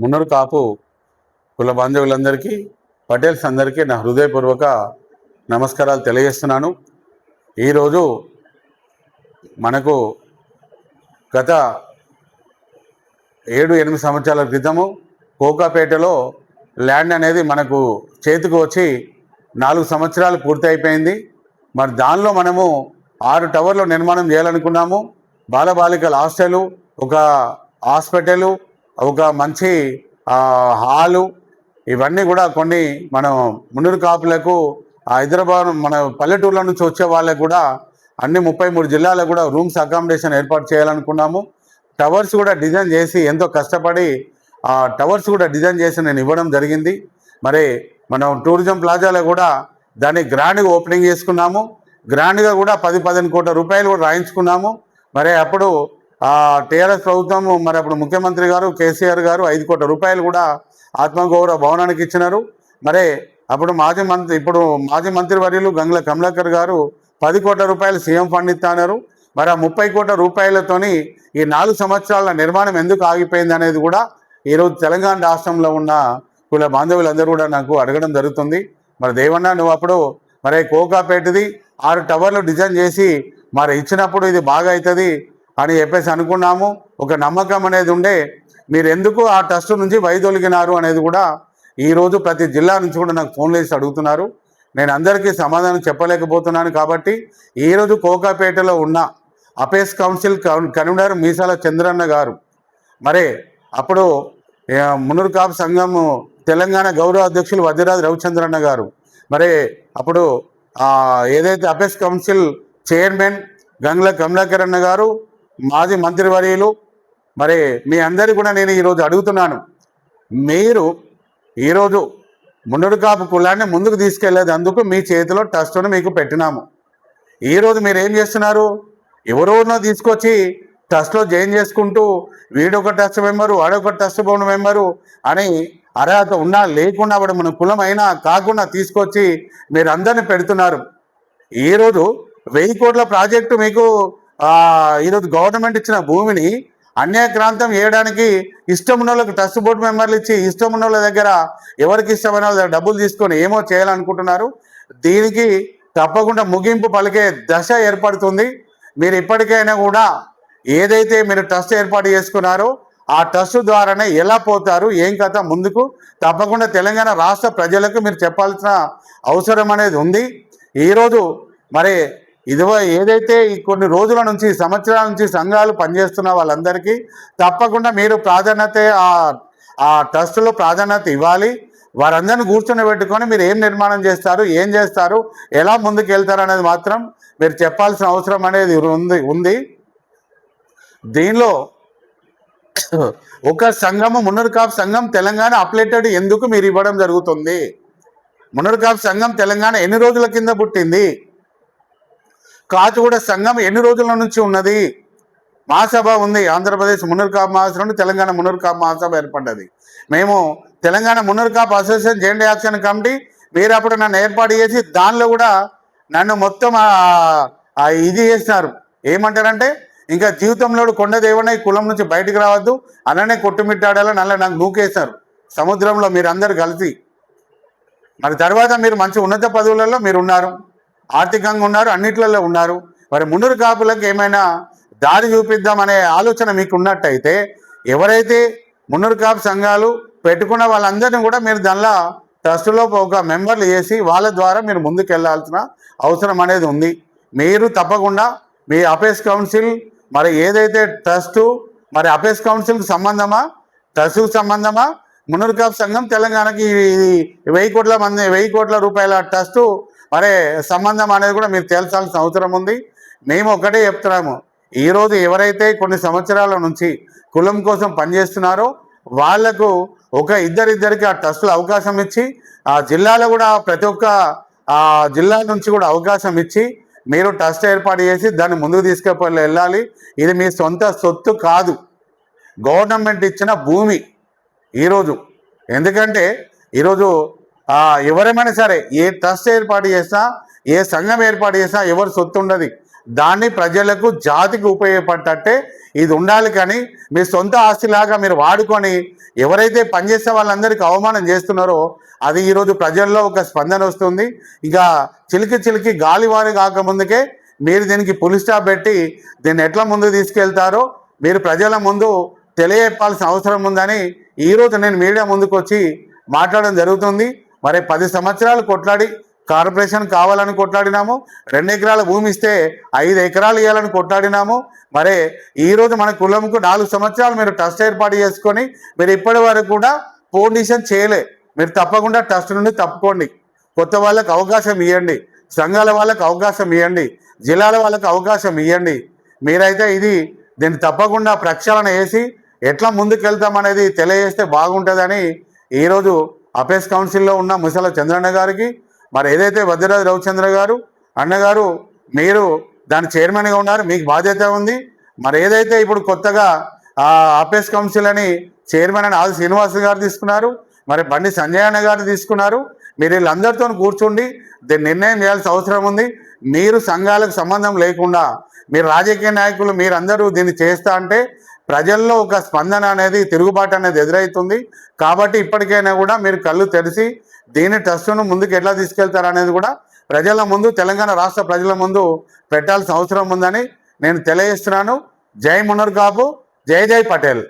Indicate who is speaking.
Speaker 1: మున్నూరు కాపు కుల బాంధవులందరికీ, పటేల్స్ అందరికీ నా హృదయపూర్వక నమస్కారాలు తెలియజేస్తున్నాను. ఈరోజు మనకు గత 7-8 సంవత్సరాల క్రితము కోకాపేటలో ల్యాండ్ అనేది మనకు చేతికి వచ్చి 4 సంవత్సరాలు పూర్తి అయిపోయింది. మరి దానిలో మనము 6 టవర్లు నిర్మాణం చేయాలనుకున్నాము. బాలబాలికల హాస్టలు, ఒక హాస్పిటలు, ఒక మంచి హాలు, ఇవన్నీ కూడా కొన్ని మనం మున్నూరు కాపులకు హైదరాబాద్ మన పల్లెటూర్ల నుంచి వచ్చే వాళ్ళకు కూడా అన్ని 33 జిల్లాలకు కూడా రూమ్స్ అకామిడేషన్ ఏర్పాటు చేయాలనుకున్నాము. టవర్స్ కూడా డిజైన్ చేసి ఎంతో కష్టపడి టవర్స్ కూడా డిజైన్ చేసి నేను ఇవ్వడం జరిగింది. మరి మనం టూరిజం ప్లాజాలో కూడా దాన్ని గ్రాండ్గా ఓపెనింగ్ చేసుకున్నాము. గ్రాండ్గా కూడా 10-15 కోట్ల రూపాయలు కూడా రాయించుకున్నాము. మరి అప్పుడు టీఆర్ఎస్ ప్రభుత్వం, మరి అప్పుడు ముఖ్యమంత్రి గారు కేసీఆర్ గారు 5 కోట్ల రూపాయలు కూడా ఆత్మగౌరవ భవనానికి ఇచ్చినారు. మరి అప్పుడు మాజీ మంత్రి వర్యులు గంగుల కమలాకర్ గారు 10 కోట్ల రూపాయలు సీఎం ఫండ్ ఇస్తున్నారు. మరి ఆ 30 కోట్ల రూపాయలతోని ఈ 4 సంవత్సరాల నిర్మాణం ఎందుకు ఆగిపోయింది అనేది కూడా ఈరోజు తెలంగాణ రాష్ట్రంలో ఉన్న కుల బాంధవులందరూ కూడా నాకు అడగడం జరుగుతుంది. మరి దేవన్న, నువ్వు అప్పుడు మరి కోకాపేటది 6 టవర్లు డిజైన్ చేసి మరి ఇచ్చినప్పుడు ఇది బాగా అవుతుంది అని చెప్పేసి అనుకున్నాము. ఒక నమ్మకం అనేది ఉండే. మీరు ఎందుకు ఆ ట్రస్ట్ నుంచి వైదొలిగినారు అనేది కూడా ఈరోజు ప్రతి జిల్లా నుంచి కూడా నాకు ఫోన్లు చేసి అడుగుతున్నారు. నేను అందరికీ సమాధానం చెప్పలేకపోతున్నాను. కాబట్టి ఈరోజు కోకాపేటలో ఉన్న అపేస్ కౌన్సిల్ కన్వీనర్ మీసాల చంద్రన్న గారు, మరి అప్పుడు మున్నూరు కాపు సంఘం తెలంగాణ గౌరవ అధ్యక్షులు వజ్రరాజు రవిచంద్రన్న గారు, మరి అప్పుడు ఏదైతే apes council chairman Gangula Kamalakar అన్న గారు, మాజీ మంత్రివర్యులు, మరి మీ అందరికీ కూడా నేను ఈరోజు అడుగుతున్నాను. మీరు ఈరోజు మున్నూరు కాపు కులాన్ని ముందుకు తీసుకెళ్లేది అందుకు మీ చేతిలో ట్రస్ట్ను మీకు పెట్టినాము. ఈరోజు మీరు ఏం చేస్తున్నారు? ఎవరోనో తీసుకొచ్చి ట్రస్ట్లో జాయిన్ చేసుకుంటూ వీడొక ట్రస్ట్ మెంబరు, వాడొక ట్రస్ట్ బోర్డు మెంబరు అని అర్హత ఉన్నా లేకుండా కూడా మన కులం అయినా కాకుండా తీసుకొచ్చి మీరు అందరిని పెడుతున్నారు. ఈరోజు 1000 కోట్ల ప్రాజెక్టు మీకు ఈరోజు గవర్నమెంట్ ఇచ్చిన భూమిని అన్యాక్రాంతం చేయడానికి ఇష్టం ఉన్న వాళ్ళకి ట్రస్ట్ బోర్డు మెంబర్లు ఇచ్చి, ఇష్టం ఉన్న వాళ్ళ దగ్గర ఎవరికి ఇష్టమైన వాళ్ళ డబ్బులు తీసుకొని ఏమో చేయాలనుకుంటున్నారు. దీనికి తప్పకుండా ముగింపు పలికే దశ ఏర్పడుతుంది. మీరు ఇప్పటికైనా కూడా ఏదైతే మీరు ట్రస్ట్ ఏర్పాటు చేసుకున్నారో ఆ ట్రస్ట్ ద్వారానే ఎలా పోతారు, ఏం కథ ముందుకు తప్పకుండా తెలంగాణ రాష్ట్ర ప్రజలకు మీరు చెప్పాల్సిన అవసరం అనేది ఉంది. ఈరోజు మరి ఏదైతే ఈ కొన్ని రోజుల నుంచి, సంవత్సరాల నుంచి సంఘాలు పనిచేస్తున్న వాళ్ళందరికీ తప్పకుండా మీరు ప్రాధాన్యత ఆ ట్రస్టులో ప్రాధాన్యత ఇవ్వాలి. వారందరినీ కూర్చొని పెట్టుకొని మీరు ఏం నిర్మాణం చేస్తారు, ఏం చేస్తారు, ఎలా ముందుకు వెళ్తారు అనేది మాత్రం మీరు చెప్పాల్సిన అవసరం అనేది ఉంది. దీనిలో ఒక సంఘము మున్నూరు కాపు సంఘం తెలంగాణ అప్లేటెడ్ ఎందుకు మీరు ఇవ్వడం జరుగుతుంది? మున్నూరు కాపు సంఘం తెలంగాణ ఎన్ని రోజుల కింద పుట్టింది? కాచిగూడ సంఘం ఎన్ని రోజుల నుంచి ఉన్నది? మహాసభ ఉంది. ఆంధ్రప్రదేశ్ మున్నూరు కాపు మహాసభ నుండి తెలంగాణ మున్నూరు కాపు మహాసభ ఏర్పడ్డది. మేము Telangana Munnuru Kapu association joint action committee, మీరు అప్పుడు నన్ను ఏర్పాటు చేసి దానిలో కూడా నన్ను మొత్తం ఇది చేసినారు. ఏమంటారంటే ఇంకా జీవితంలో కొండ దేవుని ఈ కులం నుంచి బయటకు రావద్దు, అలానే కొట్టుమిట్టాడాలని అలా నాకు నూకేశారు సముద్రంలో మీరు అందరు కలిసి. మరి తర్వాత మీరు మంచి ఉన్నత పదవులలో మీరు ఉన్నారు, ఆర్థికంగా ఉన్నారు, అన్నిట్లలో ఉన్నారు. మరి మున్నూరు కాపులకు ఏమైనా దారి చూపిద్దామనే ఆలోచన మీకు ఉన్నట్టయితే ఎవరైతే మున్నూరు కాపు సంఘాలు పెట్టుకున్న వాళ్ళందరినీ కూడా మీరు దానిలో ట్రస్టులో ఒక మెంబర్లు చేసి వాళ్ళ ద్వారా మీరు ముందుకు వెళ్ళాల్సిన అవసరం అనేది ఉంది. మీరు తప్పకుండా మీ అపేస్ కౌన్సిల్ మరి ఏదైతే ట్రస్టు, మరి అపేస్ కౌన్సిల్కి సంబంధమా, ట్రస్టుకు సంబంధమా, మున్నూరు కాపు సంఘం తెలంగాణకి 1000 కోట్ల రూపాయల ట్రస్టు మరి సంబంధం అనేది కూడా మీరు తేల్చాల్సిన అవసరం ఉంది. మేము ఒకటే చెప్తున్నాము, ఈరోజు ఎవరైతే కొన్ని సంవత్సరాల నుంచి కులం కోసం పనిచేస్తున్నారో వాళ్లకు ఒక ఇద్దరికి ఆ ట్రస్టులో అవకాశం ఇచ్చి, ఆ జిల్లాలో కూడా ప్రతి ఒక్క జిల్లా నుంచి కూడా అవకాశం ఇచ్చి మీరు ట్రస్ట్ ఏర్పాటు చేసి దాన్ని ముందుకు తీసుకెళ్ళి వెళ్ళాలి. ఇది మీ సొంత సొత్తు కాదు, గవర్నమెంట్ ఇచ్చిన భూమి ఈరోజు. ఎందుకంటే ఈరోజు ఎవరేమైనా సరే ఏ ట్రస్ట్ ఏర్పాటు చేసినా, ఏ సంఘం ఏర్పాటు చేసినా ఎవరు సొత్తు ఉండదు. దాన్ని ప్రజలకు జాతికి ఉపయోగపడటట్టే ఇది ఉండాలి. కానీ మీ సొంత ఆస్తిలాగా మీరు వాడుకొని ఎవరైతే పనిచేసే వాళ్ళందరికీ అవమానం చేస్తున్నారో అది ఈరోజు ప్రజల్లో ఒక స్పందన వస్తుంది. ఇంకా చిలికి గాలివారి కాకముందుకే మీరు దీనికి పులి స్టాప్ పెట్టి దీన్ని ఎట్లా ముందుకు తీసుకెళ్తారో మీరు ప్రజల ముందు తెలియజెప్పాల్సిన అవసరం ఉందని ఈరోజు నేను మీడియా ముందుకు వచ్చి మాట్లాడడం జరుగుతుంది. మరి 10 సంవత్సరాలు కొట్లాడి కార్పొరేషన్ కావాలని కొట్లాడినాము. 2 ఎకరాల భూమి ఇస్తే 5 ఎకరాలు ఇవ్వాలని కొట్లాడినాము. మరి ఈరోజు మన కులంకు 4 సంవత్సరాలు మీరు ట్రస్ట్ ఏర్పాటు చేసుకొని మీరు ఇప్పటి వరకు కూడా ఫౌండేషన్ చేయలే. మీరు తప్పకుండా ట్రస్ట్ నుండి తప్పుకోండి. కొత్త వాళ్ళకి అవకాశం ఇవ్వండి, సంఘాల వాళ్ళకి అవకాశం ఇవ్వండి, జిల్లాల వాళ్ళకి అవకాశం ఇవ్వండి. మీరైతే దీన్ని తప్పకుండా ప్రక్షాళన చేసి ఎట్లా ముందుకెళ్తామనేది తెలియజేస్తే బాగుంటుందని ఈరోజు అపేస్ కౌన్సిల్లో ఉన్న ముసల చంద్రన్న గారికి, మరి ఏదైతే వద్దిరాజు రవిచంద్ర గారు అన్నగారు మీరు దాని చైర్మన్గా ఉన్నారు, మీకు బాధ్యత ఉంది. మరి ఏదైతే ఇప్పుడు కొత్తగా అపేస్ కౌన్సిల్ అని చైర్మన్ అని ఆది శ్రీనివాస్ గారు తీసుకున్నారు, మరి బండి సంజయ్ అన్న గారు తీసుకున్నారు. మీరు వీళ్ళందరితో కూర్చుండి దీన్ని నిర్ణయం చేయాల్సిన అవసరం ఉంది. మీరు సంఘాలకు సంబంధం లేకుండా మీరు రాజకీయ నాయకులు మీరందరూ దీన్ని చేస్తా అంటే ప్రజల్లో ఒక స్పందన అనేది తిరుగుబాటు అనేది ఎదురవుతుంది. కాబట్టి ఇప్పటికైనా కూడా మీరు కళ్ళు తెరిచి దీని ట్రస్ట్ను ముందుకు ఎట్లా తీసుకెళ్తారనేది కూడా ప్రజల ముందు, తెలంగాణ రాష్ట్ర ప్రజల ముందు పెట్టాల్సిన అవసరం ఉందని నేను తెలియజేస్తున్నాను. జై మునర్ కాపు, జై జై పటేల్.